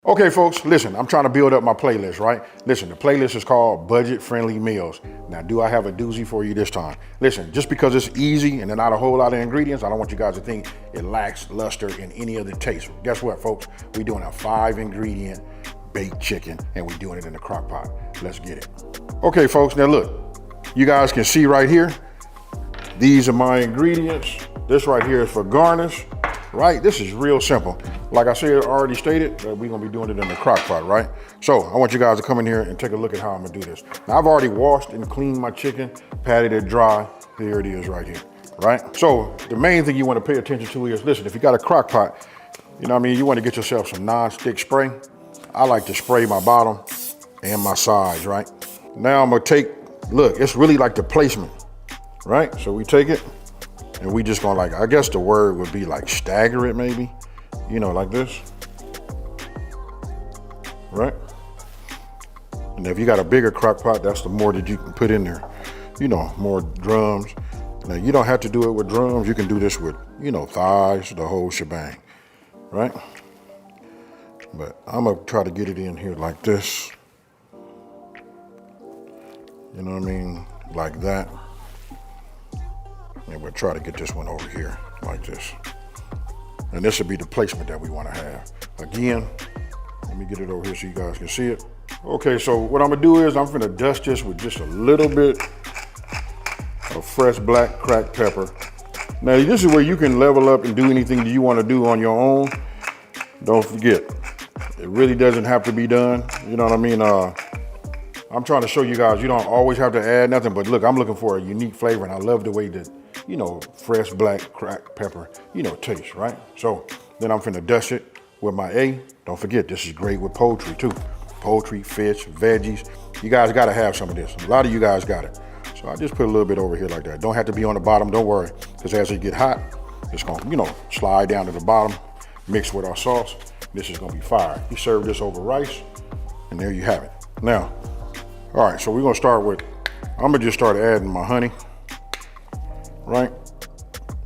Okay, folks, listen, I'm trying to build up my playlist, right? Listen, the playlist is called Budget Friendly Meals. Now, do I have a doozy for you this time? Listen, just because it's easy and there's not a whole lot of ingredients, I don't want you guys to think it lacks luster in any other taste. Guess what, folks? We're doing a 5-ingredient baked chicken and we're doing it in the crock pot. Let's get it. Okay, folks, now look, you guys can see right here, these are my ingredients. This right here is for garnish, right? This is real simple. Like I said, already stated, that we're gonna be doing it in the crock pot, right? So I want you guys to come in here and take a look at how I'm gonna do this. Now I've already washed and cleaned my chicken, patted it dry. Here it is right here, right? So the main thing you wanna pay attention to is, listen, if you got a crock pot, you know what I mean? You wanna get yourself some non-stick spray. I like to spray my bottom and my sides, right? Now I'm gonna take, look, it's really like the placement, right? So we take it and we just gonna, like, I guess the word would be like stagger it maybe, you know, like this, right? And if you got a bigger crock pot, that's the more that you can put in there, you know, more drums. Now you don't have to do it with drums. You can do this with, you know, thighs, the whole shebang, right? But I'm gonna try to get it in here like this. You know what I mean? Like that. And we'll try to get this one over here like this. And this will be the placement that we want to have. Again, let me get it over here so you guys can see it. Okay, so what I'm gonna do is I'm gonna dust this with just a little bit of fresh black cracked pepper. Now this is where you can level up and do anything that you want to do on your own. Don't forget, it really doesn't have to be done. You know what I mean? I'm trying to show you guys, you don't always have to add nothing, but look, I'm looking for a unique flavor and I love the way that, you know, fresh black cracked pepper, you know, tastes, right? So then I'm finna dust it with my A. Don't forget, this is great with poultry too. Poultry, fish, veggies. You guys gotta have some of this. A lot of you guys got it. So I just put a little bit over here like that. Don't have to be on the bottom, don't worry. Because as it get hot, it's gonna, you know, slide down to the bottom, mix with our sauce. This is gonna be fire. You serve this over rice, and there you have it. Now, all right, so we're gonna start with, I'm gonna just start adding my honey, right?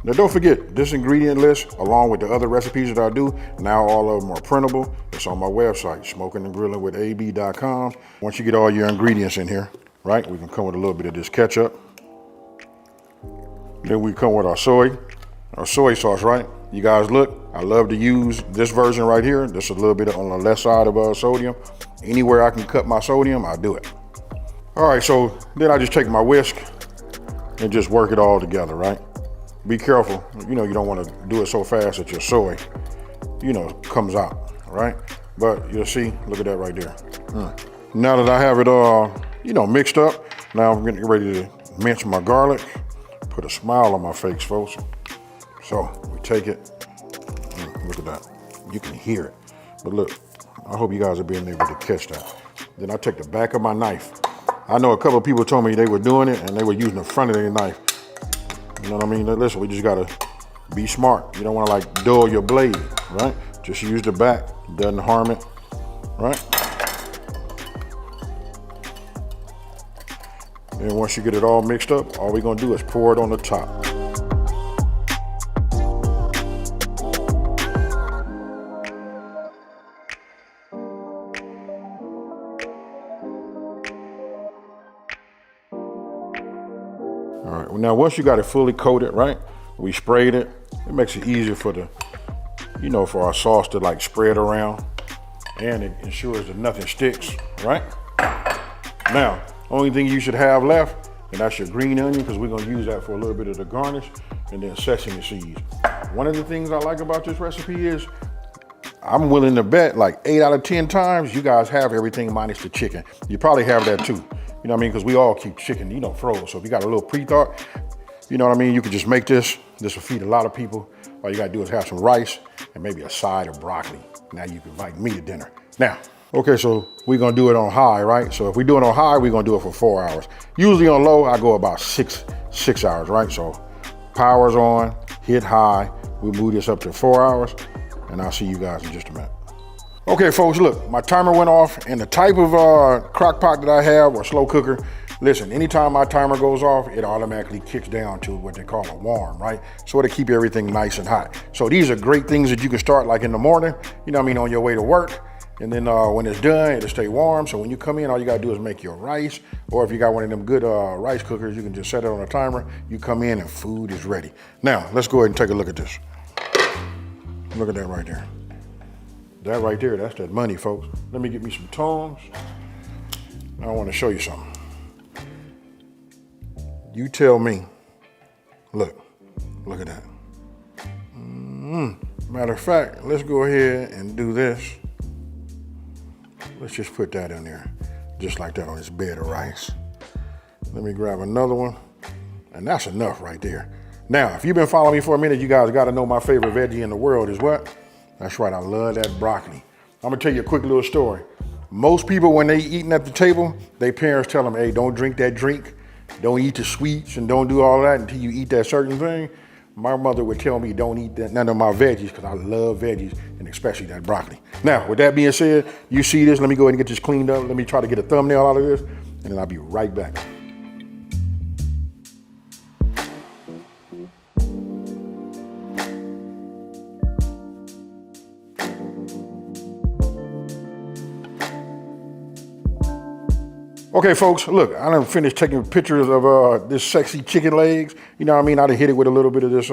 Now don't forget, this ingredient list, along with the other recipes that I do, now all of them are printable. It's on my website, smokingandgrillingwithab.com. Once you get all your ingredients in here, right, we can come with a little bit of this ketchup. Then we come with our soy sauce, right? You guys look, I love to use this version right here. This is a little bit on the left side of sodium. Anywhere I can cut my sodium, I do it. All right, so then I just take my whisk and just work it all together, right? Be careful, you know, you don't want to do it so fast that your soy, you know, comes out, right? But you'll see, look at that right there. Now that I have it all, you know, mixed up, now I'm getting ready to mince my garlic, put a smile on my face, folks. So we take it, look at that, you can hear it. But look, I hope you guys are being able to catch that. Then I take the back of my knife. I know a couple of people told me they were doing it and they were using the front of their knife. You know what I mean? Listen, we just gotta be smart. You don't wanna like dull your blade, right? Just use the back, doesn't harm it, right? And once you get it all mixed up, all we're gonna do is pour it on the top. All right, now once you got it fully coated, right? We sprayed it. It makes it easier for the, you know, for our sauce to like spread around, and it ensures that nothing sticks, right? Now, only thing you should have left, and that's your green onion, because we're gonna use that for a little bit of the garnish, and then sesame seeds. One of the things I like about this recipe is, I'm willing to bet like 8 out of 10 times you guys have everything minus the chicken. You probably have that too. You know what I mean? Because we all keep chicken, you know, frozen. So if you got a little pre-thought, you know what I mean? You can just make this. This will feed a lot of people. All you gotta do is have some rice and maybe a side of broccoli. Now you can invite me to dinner. Now, okay, so we're gonna do it on high, right? So if we do it on high, we're gonna do it for 4 hours. Usually on low, I go about six hours, right? So power's on, hit high. We move this up to 4 hours, and I'll see you guys in just a minute. Okay, folks, look, my timer went off, and the type of crock pot that I have, or slow cooker, listen, anytime my timer goes off, it automatically kicks down to what they call a warm, right? So it'll keep everything nice and hot. So these are great things that you can start like in the morning, you know what I mean, on your way to work, And then when it's done, it'll stay warm. So when you come in, all you gotta do is make your rice. Or if you got one of them good rice cookers, you can just set it on a timer. You come in and food is ready. Now, let's go ahead and take a look at this. Look at that right there. That right there, that's that money, folks. Let me get me some tongs. I want to show you something. You tell me. Look at that. Matter of fact, let's go ahead and do this. Let's just put that in there, just like that on this bed of rice. Let me grab another one, and that's enough right there. Now, if you've been following me for a minute, you guys got to know my favorite veggie in the world is what? That's right, I love that broccoli. I'm gonna tell you a quick little story. Most people, when they eating at the table, their parents tell them, hey, don't drink that drink, don't eat the sweets, and don't do all that until you eat that certain thing. My mother would tell me don't eat none of my veggies because I love veggies, and especially that broccoli. Now, with that being said, you see this, let me go ahead and get this cleaned up. Let me try to get a thumbnail out of this, and then I'll be right back. Okay, folks, look, I done finished taking pictures of this sexy chicken legs. You know what I mean? I done hit it with a little bit of this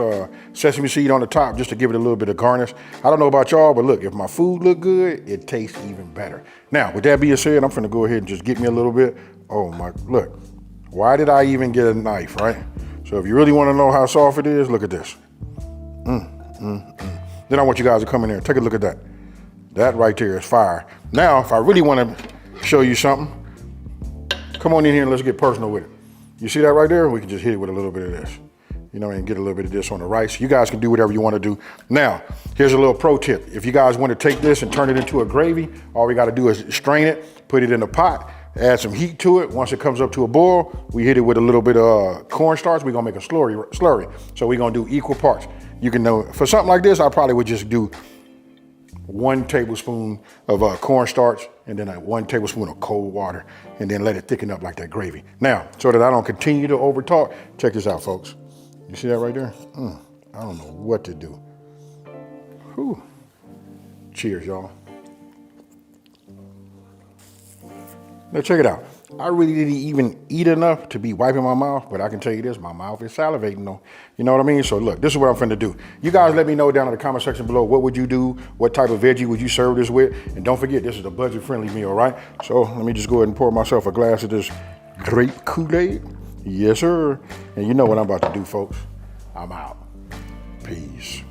sesame seed on the top just to give it a little bit of garnish. I don't know about y'all, but look, if my food look good, it tastes even better. Now, with that being said, I'm finna go ahead and just get me a little bit. Oh my, look, why did I even get a knife, right? So if you really wanna know how soft it is, look at this. Then I want you guys to come in there and take a look at that. That right there is fire. Now, if I really wanna show you something, come on in here and let's get personal with it. You see that right there? We can just hit it with a little bit of this. You know, and get a little bit of this on the rice. You guys can do whatever you want to do. Now, here's a little pro tip. If you guys want to take this and turn it into a gravy, all we got to do is strain it, put it in a pot, add some heat to it. Once it comes up to a boil, we hit it with a little bit of cornstarch. We're going to make a slurry. So we're going to do equal parts. You can know, for something like this, I probably would just do 1 tablespoon of cornstarch and then 1 tablespoon of cold water and then let it thicken up like that gravy. Now, so that I don't continue to over talk, check this out, folks. You see that right there? I don't know what to do. Whew. Cheers, y'all. Now check it out. I really didn't even eat enough to be wiping my mouth, but I can tell you this, my mouth is salivating though. You know what I mean? So look, this is what I'm finna do. You guys let me know down in the comment section below, what would you do? What type of veggie would you serve this with? And don't forget, this is a budget-friendly meal, right? So let me just go ahead and pour myself a glass of this grape Kool-Aid. Yes, sir. And you know what I'm about to do, folks. I'm out. Peace.